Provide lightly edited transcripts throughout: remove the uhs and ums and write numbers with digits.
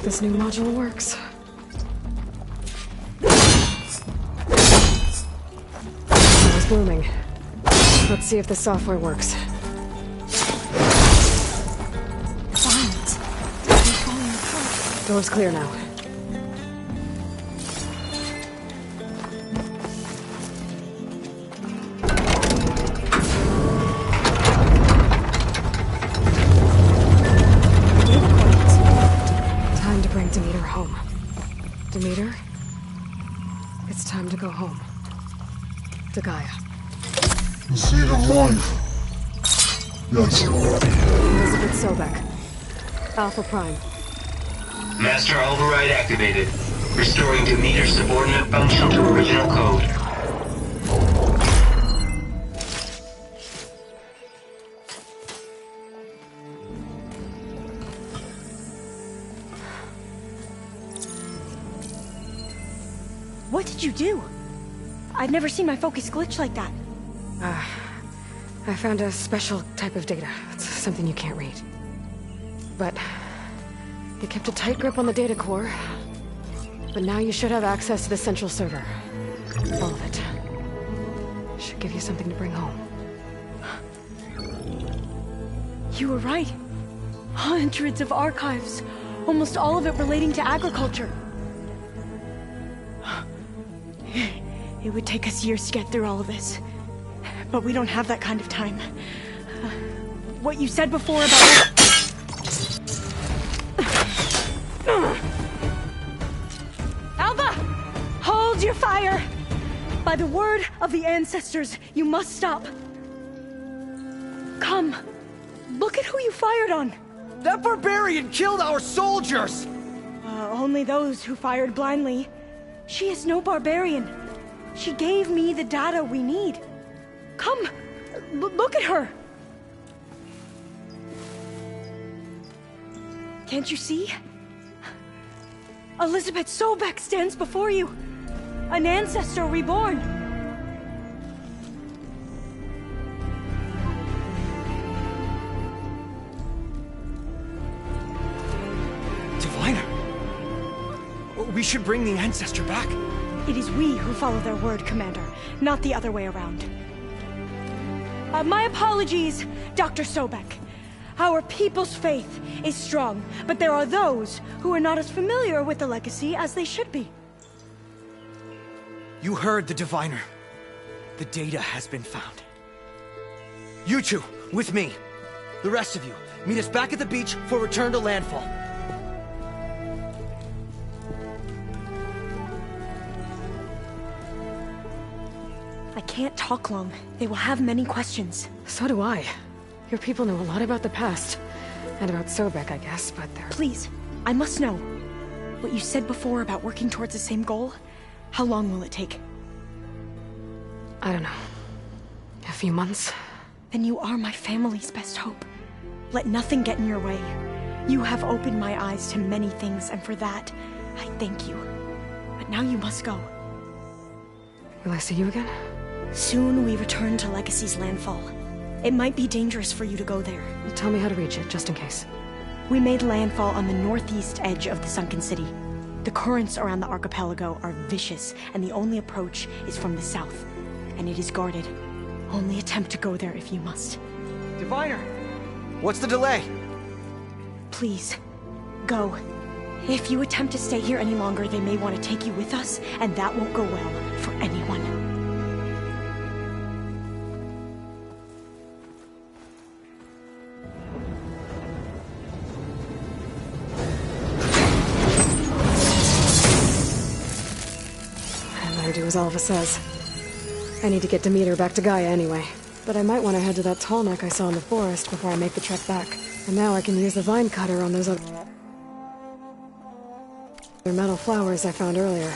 this new module works. I was blooming. Let's see if the software works. Silence. They're falling apart. Door's clear now. Time to bring Demeter home. Demeter, it's time to go home. To Gaia. The seed of life. Yes. Elizabeth Sobek. Alpha Prime. Master override activated. Restoring Demeter's subordinate function to original code. What did you do? I've never seen my focus glitch like that. I found a special type of data. It's something you can't read. But you kept a tight grip on the data core. But now you should have access to the central server. All of it. Should give you something to bring home. You were right. Hundreds of archives. Almost all of it relating to agriculture. It would take us years to get through all of this. But we don't have that kind of time. What you said before about... Alva! Hold your fire! By the word of the ancestors, you must stop. Come. Look at who you fired on. That barbarian killed our soldiers! Only those who fired blindly. She is no barbarian. She gave me the data we need. Come, look at her. Can't you see? Elizabeth Sobek stands before you. An ancestor reborn. Diviner! We should bring the ancestor back. It is we who follow their word, Commander, not the other way around. My apologies, Dr. Sobek. Our people's faith is strong, but there are those who are not as familiar with the legacy as they should be. You heard the Diviner. The data has been found. You two, with me. The rest of you, meet us back at the beach for return to landfall. I can't talk long. They will have many questions. So do I. Your people know a lot about the past. And about Sobek, I guess, but they're... Please, I must know. What you said before about working towards the same goal, how long will it take? I don't know. A few months? Then you are my family's best hope. Let nothing get in your way. You have opened my eyes to many things, and for that, I thank you. But now you must go. Will I see you again? Soon we return to Legacy's landfall. It might be dangerous for you to go there. Tell me how to reach it, just in case. We made landfall on the northeast edge of the sunken city. The currents around the archipelago are vicious, and the only approach is from the south. And it is guarded. Only attempt to go there if you must. Diviner! What's the delay? Please, go. If you attempt to stay here any longer, they may want to take you with us, and that won't go well for anyone. I better do as Alva says. I need to get Demeter back to Gaia anyway. But I might want to head to that tall neck I saw in the forest before I make the trek back. And now I can use the vine cutter on those other metal flowers I found earlier.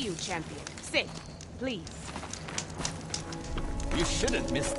you, champion. Sit, please. You shouldn't miss...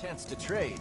Chance to trade.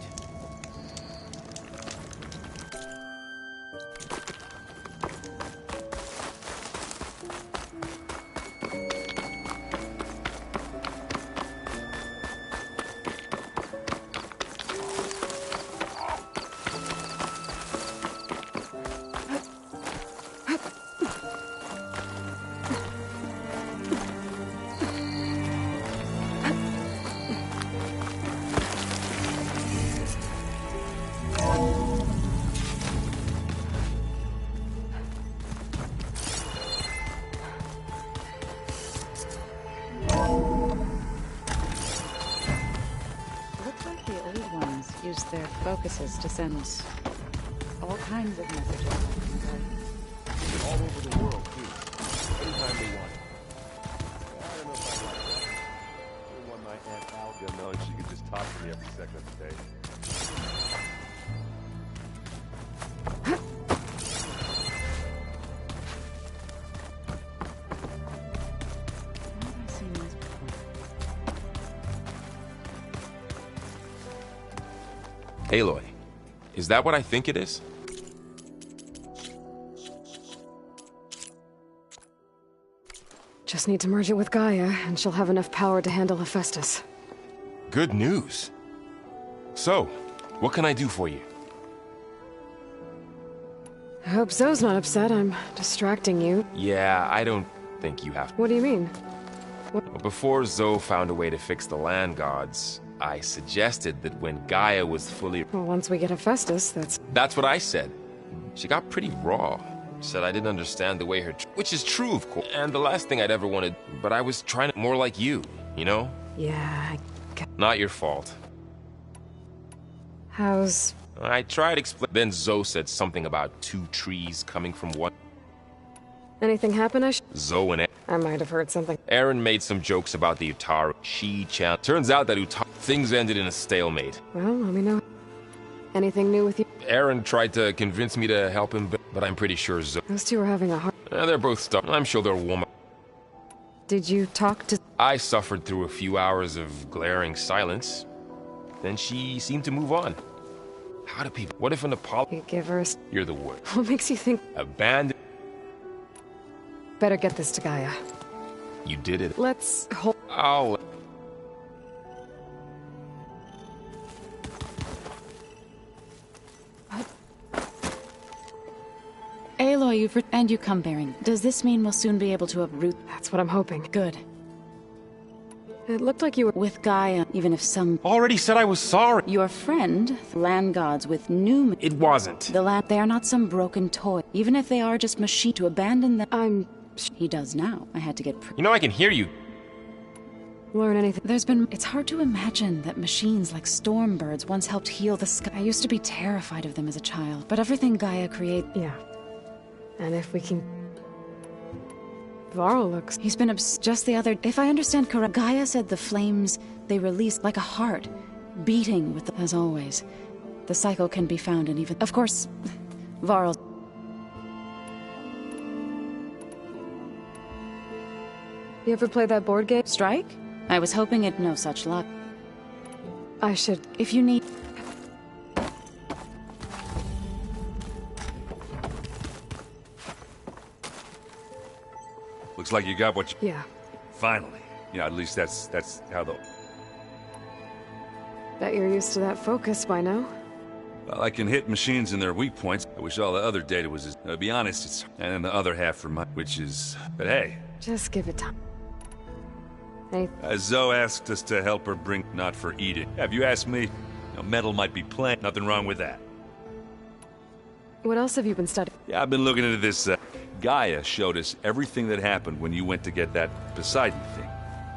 Use their focuses to send all kinds of messages. All over the world, too. Anytime they want it. I don't know if I like that. I want my Aunt Alga knowing she could just talk to me every second of the day. Aloy, is that what I think it is? Just need to merge it with Gaia, and she'll have enough power to handle Hephaestus. Good news. So, what can I do for you? I hope Zoe's not upset. I'm distracting you. Yeah, I don't think you have to. What do you mean? Before Zoe found a way to fix the land gods, I suggested that when Gaia was fully... Well, once we get Hephaestus, That's what I said. She got pretty raw. Said I didn't understand the way her... Which is true, of course. And the last thing I'd ever wanted... But I was trying to... More like you, you know? Yeah, Not your fault. How's... I tried to explain... Then Zoe said something about two trees coming from one... Anything happen? Zoe and... I might have heard something. Aaron made some jokes about the Utaru. Turns out that things ended in a stalemate. Well, let me know. Anything new with you? Aaron tried to convince me to help him, but I'm pretty sure Zoe... Those two are having a hard... They're both stuck. I'm sure they're woman. Did you talk to... I suffered through a few hours of glaring silence. Then she seemed to move on. How do people... What if an apology... You give her a... You're the word. What makes you think... Abandon... Better get this to Gaia. You did it. Let's hold... I'll... Aloy, and you come bearing. Does this mean we'll soon be able to uproot? That's what I'm hoping. Good. It looked like you were... With Gaia, even if some... Already said I was sorry. Your friend, land gods with new... It wasn't. The land... They are not some broken toy. Even if they are just machine to abandon them... He does now. I had to get... You know I can hear you. Learn anything. There's been... It's hard to imagine that machines like Stormbirds once helped heal the sky. I used to be terrified of them as a child, but everything Gaia creates... Yeah. And if we can... Varl looks... He's been just the other... If I understand correct, Gaia said the flames they released like a heart, beating with the... As always, the cycle can be found in even... Of course, Varl... You ever play that board game? Strike? I was hoping it... No such luck. I should... If you need... Looks like you got what you... Yeah. Finally. You know, at least that's how the... Bet you're used to that focus by now. Well, I can hit machines in their weak points. I wish all the other data was as... to be honest, it's... And then the other half for my... Which is... But hey. Just give it time. Hey. Zoe asked us to help her bring... Not for eating. Have you asked me? Metal might be plain. Nothing wrong with that. What else have you been studying? Yeah, I've been looking into this, Gaia showed us everything that happened when you went to get that Poseidon thing.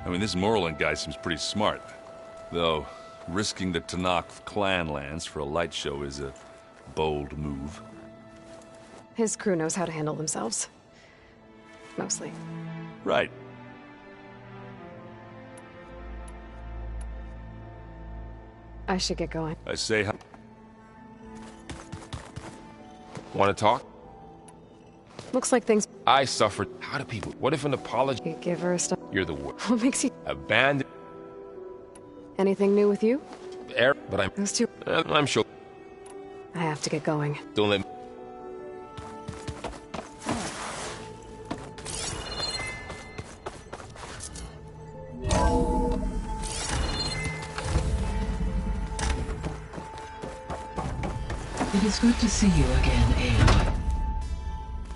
I mean, this Morlun guy seems pretty smart. Though, risking the Tanakh clan lands for a light show is a bold move. His crew knows how to handle themselves. Mostly. Right. I should get going. I say hi. Want to talk? Looks like things... I suffered. How do people... What if an apology... You give her a stuff... You're the worst. What makes you... Abandoned... Anything new with you? But I'm... Those two... I'm sure... I have to get going. Don't let me... It is good to see you again, Aloy.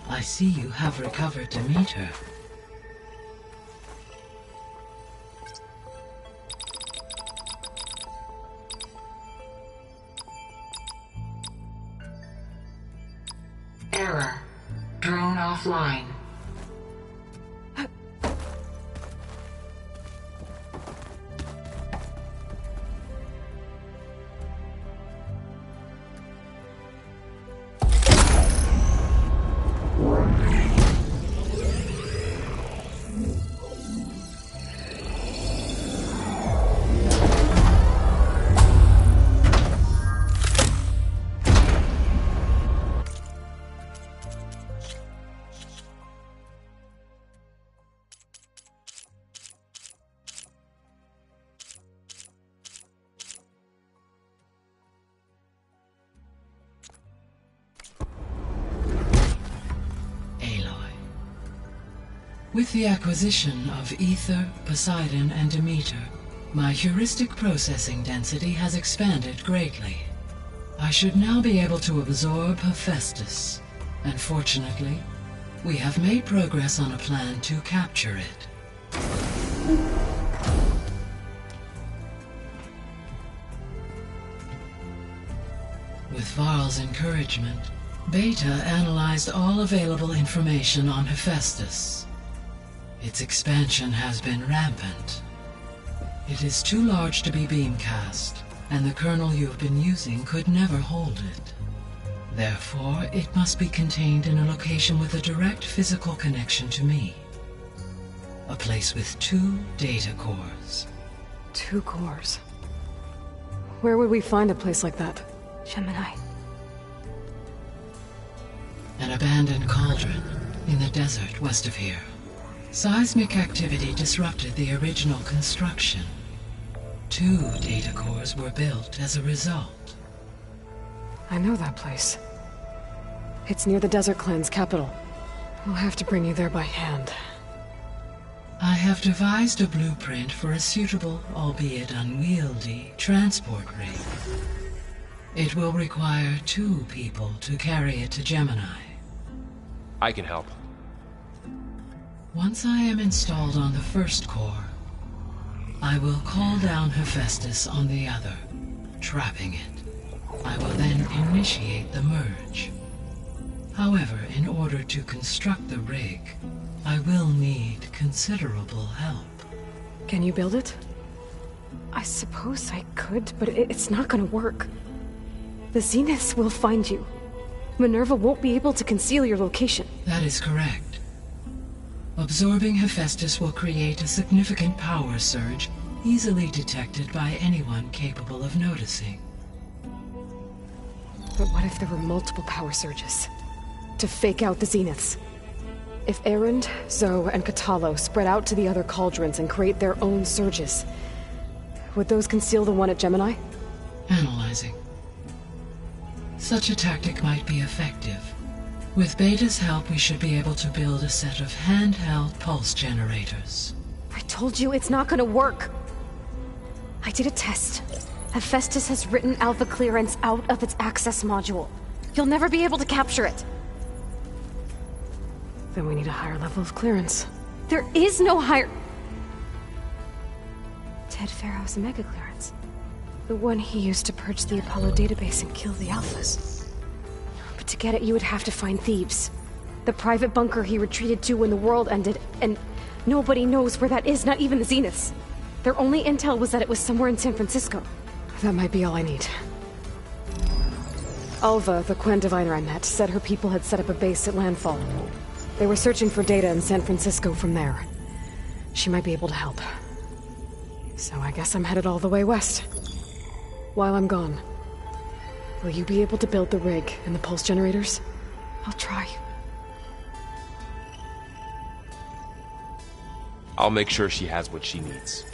I see you have recovered Demeter. Error. Drone offline. With the acquisition of Ether, Poseidon, and Demeter, my heuristic processing density has expanded greatly. I should now be able to absorb Hephaestus, and fortunately, we have made progress on a plan to capture it. With Varl's encouragement, Beta analyzed all available information on Hephaestus. Its expansion has been rampant. It is too large to be beamcast, and the kernel you've been using could never hold it. Therefore, it must be contained in a location with a direct physical connection to me. A place with 2 data cores. 2 cores? Where would we find a place like that? Gemini. An abandoned cauldron in the desert west of here. Seismic activity disrupted the original construction. 2 data cores were built as a result. I know that place. It's near the Desert Clan's capital. We'll have to bring you there by hand. I have devised a blueprint for a suitable, albeit unwieldy, transport rig. It will require 2 people to carry it to Gemini. I can help. Once I am installed on the first core, I will call down Hephaestus on the other, trapping it. I will then initiate the merge. However, in order to construct the rig, I will need considerable help. Can you build it? I suppose I could, but it's not gonna work. The Zeniths will find you. Minerva won't be able to conceal your location. That is correct. Absorbing Hephaestus will create a significant power surge, easily detected by anyone capable of noticing. But what if there were multiple power surges? To fake out the Zeniths? If Erend, Zoe, and Kotallo spread out to the other cauldrons and create their own surges, would those conceal the one at Gemini? Analyzing. Such a tactic might be effective. With Beta's help, we should be able to build a set of handheld pulse generators. I told you it's not gonna work! I did a test, Hephaestus has written Alpha clearance out of its access module. You'll never be able to capture it. Then we need a higher level of clearance. There is no higher... Ted Pharaoh's Omega clearance. The one he used to purge the Apollo database and kill the Alphas. But to get it, you would have to find Thebes. The private bunker he retreated to when the world ended, and nobody knows where that is, not even the Zeniths. Their only intel was that it was somewhere in San Francisco. That might be all I need. Alva, the Quen diviner I met, said her people had set up a base at landfall. They were searching for data in San Francisco from there. She might be able to help. So I guess I'm headed all the way west. While I'm gone, will you be able to build the rig and the pulse generators? I'll try. I'll make sure she has what she needs.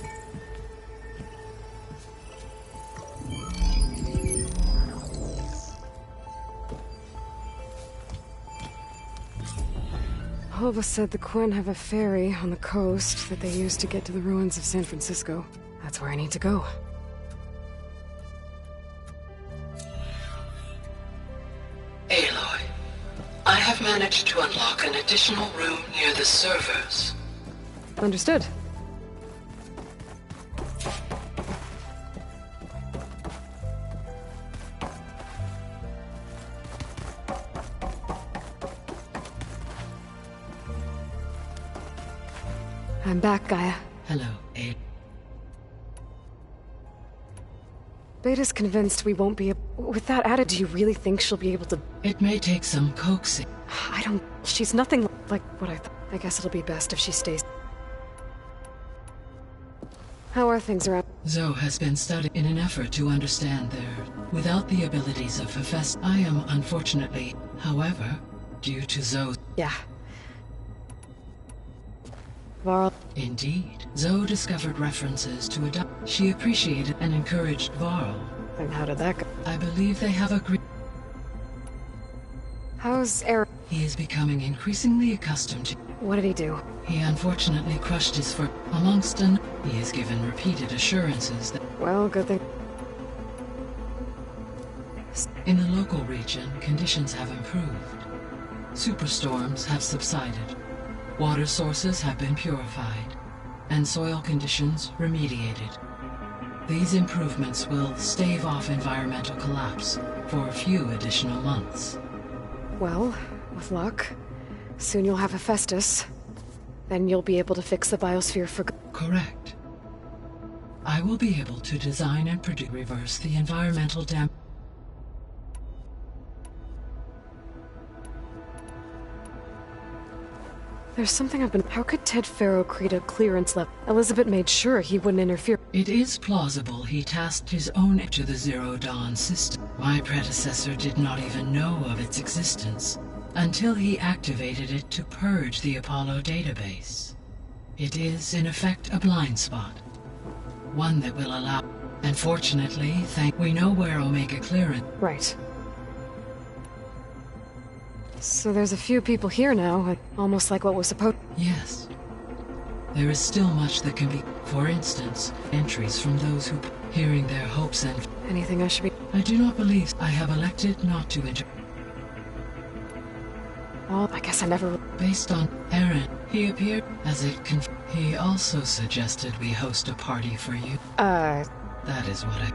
Alva said the Quen have a ferry on the coast that they use to get to the ruins of San Francisco. That's where I need to go. Aloy, I have managed to unlock an additional room near the servers. Understood. I'm back, Gaia. Hello, Aloy. Beta's convinced we won't be able... With that attitude, do you really think she'll be able to... It may take some coaxing. I don't... She's nothing like what I thought. I guess it'll be best if she stays. How are things around? Zoe has been studied in an effort to understand their... Without the abilities of Hephaestus, I am unfortunately... However, due to Zoe... Yeah. Varl... Indeed. Zoe discovered references to a... She appreciated and encouraged Varl. And how did that go? I believe they have agreed... How's Eric? He is becoming increasingly accustomed to... What did he do? He unfortunately crushed his foot. Amongst an... He is given repeated assurances that... Well, good thing. In the local region, conditions have improved. Superstorms have subsided. Water sources have been purified, and soil conditions remediated. These improvements will stave off environmental collapse for a few additional months. Well, with luck, soon you'll have Hephaestus. Then you'll be able to fix the biosphere for... Correct. I will be able to design and reverse the environmental damage. There's something I've been... How could Ted Pharaoh create a clearance level? Elizabeth made sure he wouldn't interfere. It is plausible he tasked his own to the Zero Dawn system. My predecessor did not even know of its existence until he activated it to purge the Apollo database. It is, in effect, a blind spot. One that will allow... Unfortunately, we know where Omega clearance... Right. So there's a few people here now, almost like what was supposed... Yes. There is still much that can be... For instance, entries from those who... Hearing their hopes and... Anything I should be... I do not believe I have elected not to enter... Well, I guess I never... Based on Aaron, he appeared as it He also suggested we host a party for you. That is what I...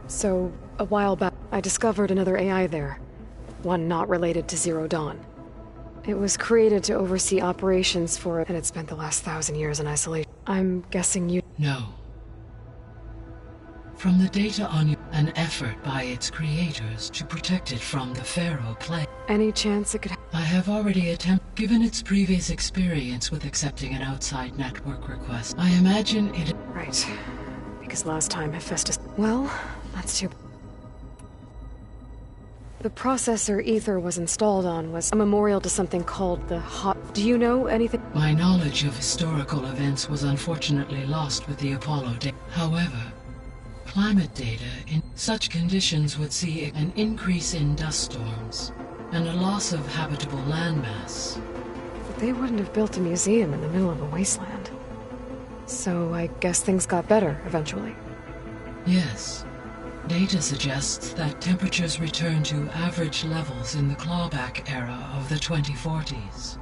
So, a while back, I discovered another AI there. One not related to Zero Dawn. It was created to oversee operations for it, and it spent the last 1,000 years in isolation. I'm guessing you... No. From the data on you, an effort by its creators to protect it from the Pharaoh plague. Any chance it could... I have already attempted, given its previous experience with accepting an outside network request. I imagine it... Right. Because last time Hephaestus... Well, that's too... The processor Ether was installed on was a memorial to something called the Hot... Do you know anything? My knowledge of historical events was unfortunately lost with the Apollo data. However, climate data in such conditions would see an increase in dust storms and a loss of habitable landmass. They wouldn't have built a museum in the middle of a wasteland. So I guess things got better eventually. Yes. Data suggests that temperatures returned to average levels in the clawback era of the 2040s.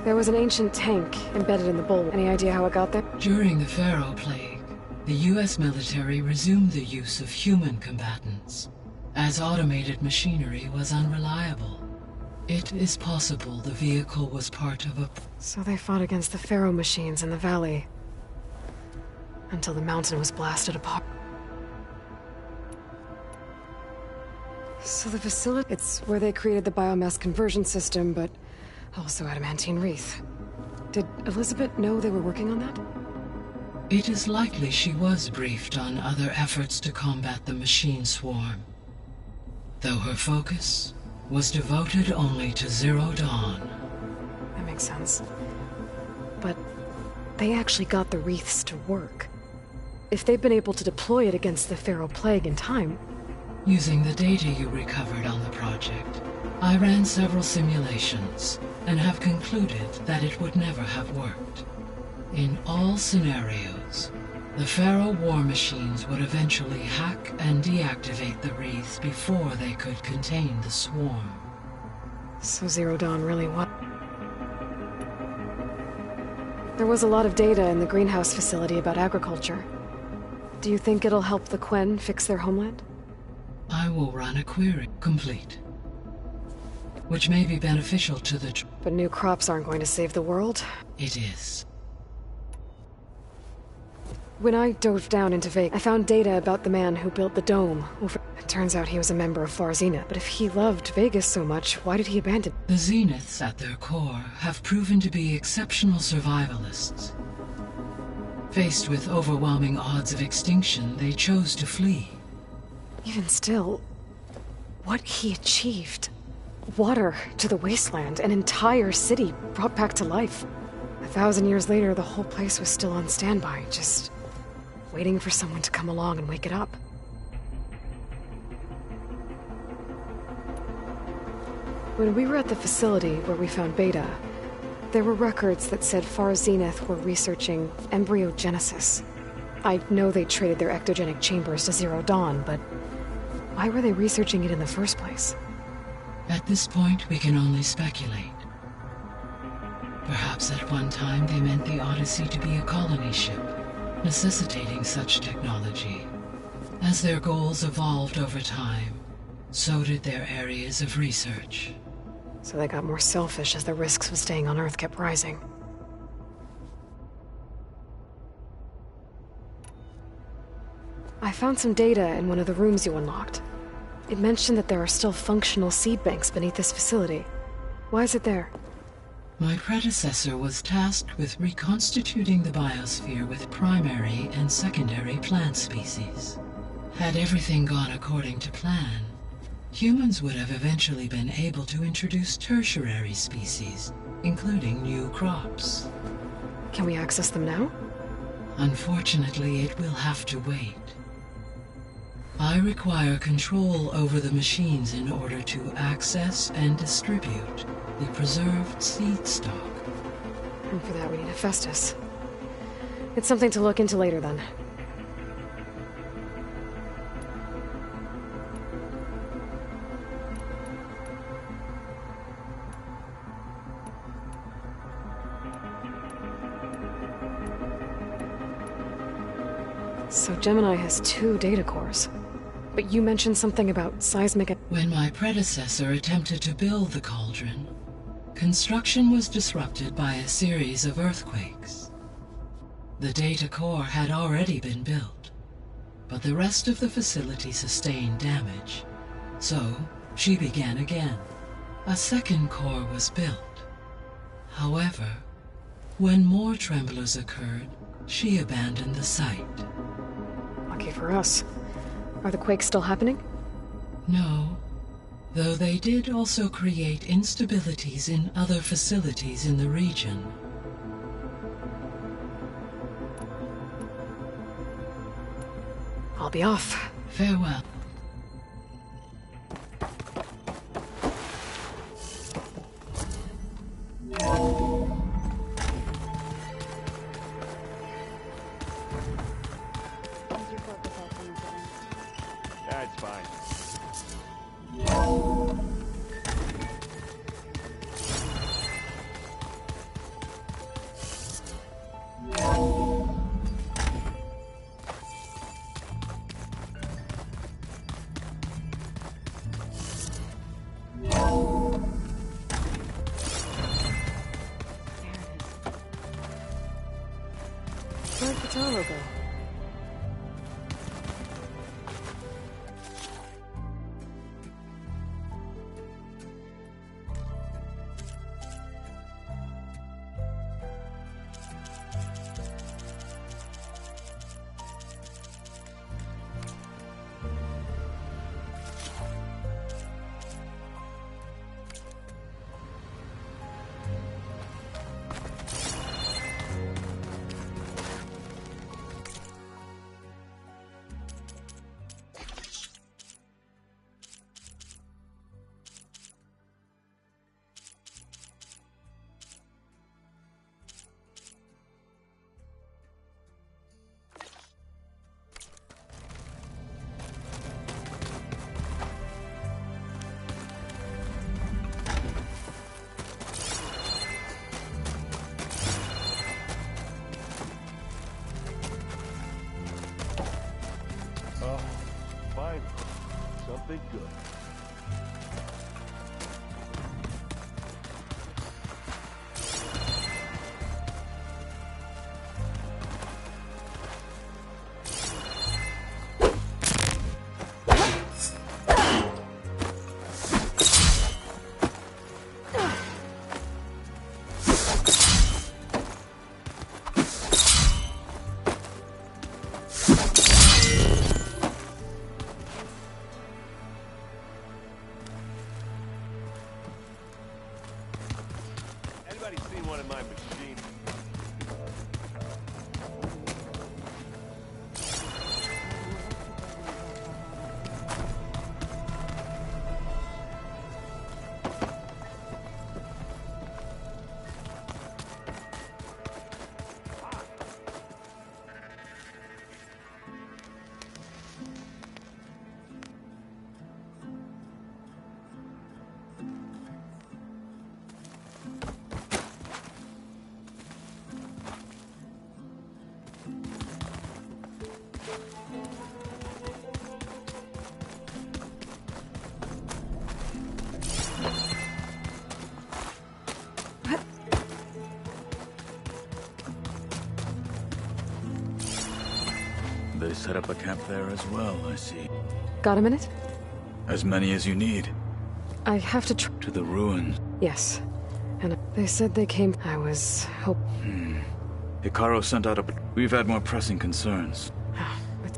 There was an ancient tank embedded in the bowl. Any idea how it got there? During the Pharaoh Plague, the US military resumed the use of human combatants, as automated machinery was unreliable. It is possible the vehicle was part of a... So they fought against the Pharaoh machines in the valley, until the mountain was blasted apart. So the facility... It's where they created the biomass conversion system, but also adamantine wreath. Did Elizabeth know they were working on that? It is likely she was briefed on other efforts to combat the machine swarm, though her focus was devoted only to Zero Dawn. That makes sense. But they actually got the wreaths to work. If they've been able to deploy it against the Pharaoh Plague in time... Using the data you recovered on the project, I ran several simulations and have concluded that it would never have worked. In all scenarios, the Pharaoh war machines would eventually hack and deactivate the wreaths before they could contain the swarm. So Zero Dawn really was... There was a lot of data in the greenhouse facility about agriculture. Do you think it'll help the Quen fix their homeland? I will run a query. Complete. Which may be beneficial to the... But new crops aren't going to save the world. It is. When I dove down into Vegas, I found data about the man who built the dome. It turns out he was a member of Far Zenith. But if he loved Vegas so much, why did he abandon... The Zeniths, at their core, have proven to be exceptional survivalists. Faced with overwhelming odds of extinction, they chose to flee. Even still, what he achieved... Water to the wasteland, an entire city brought back to life. 1,000 years later, the whole place was still on standby, just waiting for someone to come along and wake it up. When we were at the facility where we found Beta, there were records that said Far Zenith were researching embryogenesis. I know they traded their ectogenic chambers to Zero Dawn, but why were they researching it in the first place? At this point, we can only speculate. Perhaps at one time they meant the Odyssey to be a colony ship, necessitating such technology. As their goals evolved over time, so did their areas of research. So they got more selfish as the risks of staying on Earth kept rising. I found some data in one of the rooms you unlocked. It mentioned that there are still functional seed banks beneath this facility. Why is it there? My predecessor was tasked with reconstituting the biosphere with primary and secondary plant species. Had everything gone according to plan, humans would have eventually been able to introduce tertiary species, including new crops. Can we access them now? Unfortunately, it will have to wait. I require control over the machines in order to access and distribute the preserved seed stock. And for that we need Hephaestus. It's something to look into later then. So Gemini has 2 data cores. But you mentioned something about seismic... When my predecessor attempted to build the cauldron, construction was disrupted by a series of earthquakes. The data core had already been built, but the rest of the facility sustained damage. So, she began again. A second core was built. However, when more tremblers occurred, she abandoned the site. Lucky for us. Are the quakes still happening? No, though they did also create instabilities in other facilities in the region. I'll be off. Farewell. Nah, it's fine. Where'd Kataro go? Fine. Something good. Anybody seen one of my machines? They set up a camp there as well, I see. Got a minute? As many as you need. I have to To the ruins. Yes. And they said they came... I was... Hikaru sent out a... We've had more pressing concerns.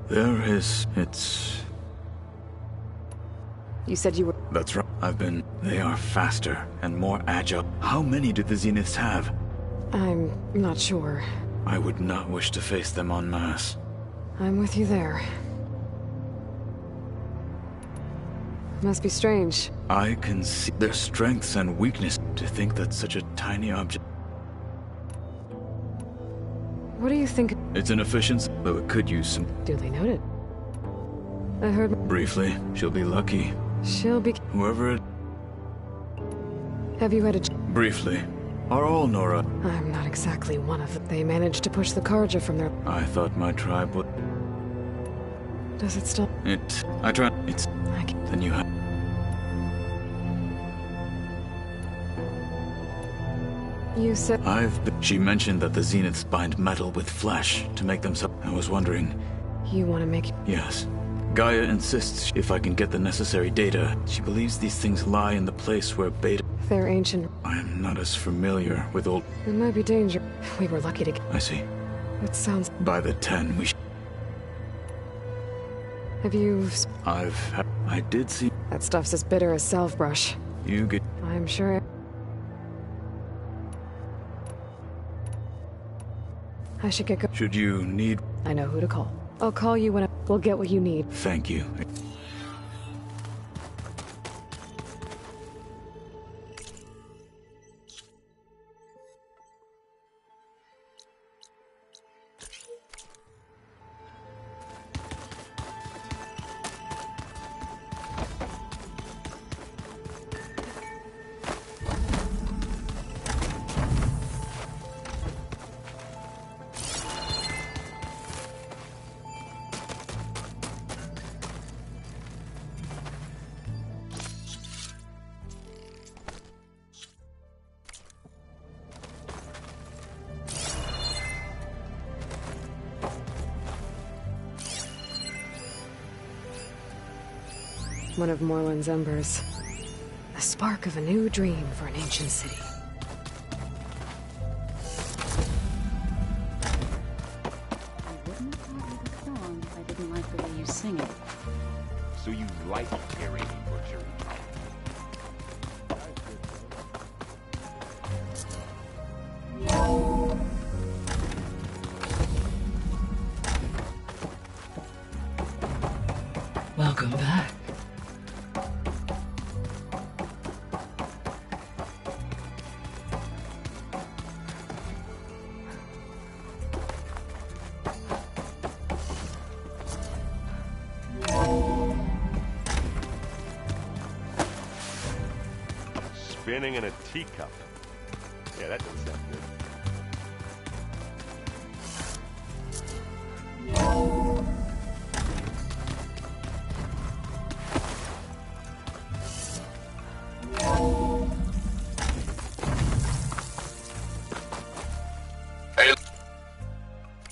There is... It's... You said you were... That's right. I've been... They are faster and more agile. How many do the Zeniths have? I'm not sure. I would not wish to face them en masse. I'm with you there. Must be strange. I can see their strengths and weakness. To think that such a tiny object... What do you think? It's inefficient, though it could use some... Duly noted. I heard... Briefly, she'll be lucky. She'll be... Whoever it... Have you had a... Briefly. Are all Nora... I'm not exactly one of them. They managed to push the Karja from their... I thought my tribe would... Does it still... It... I try... It's... Then you have... You said... She mentioned that the Zeniths bind metal with flesh to make them so... I was wondering... You want to make... Yes. Gaia insists if I can get the necessary data. She believes these things lie in the place where Beta... They're ancient. I am not as familiar with old... It might be danger. We were lucky to get... I see. It sounds... By the 10, we Have you... I did see... That stuff's as bitter as salve-brush. You get... I'm sure... I should get go... Should you need... I know who to call. I'll call you when we'll get what you need. Thank you. One of Morland's embers. The spark of a new dream for an ancient city. I wouldn't have thought it was song if I didn't like the way you sing it. So you like carrying butchery? Welcome back. Spinning in a teacup. Yeah, that doesn't sound good. Hey,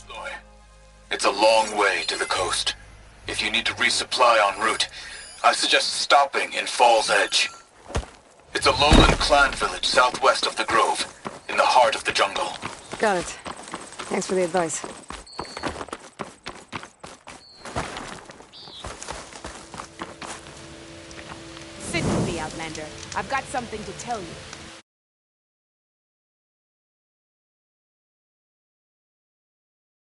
Aloy. It's a long way to the coast. If you need to resupply en route, I suggest stopping in Fall's Edge. It's a lowland clan village southwest of the Grove, in the heart of the jungle. Got it. Thanks for the advice. Sit with me, Outlander. I've got something to tell you.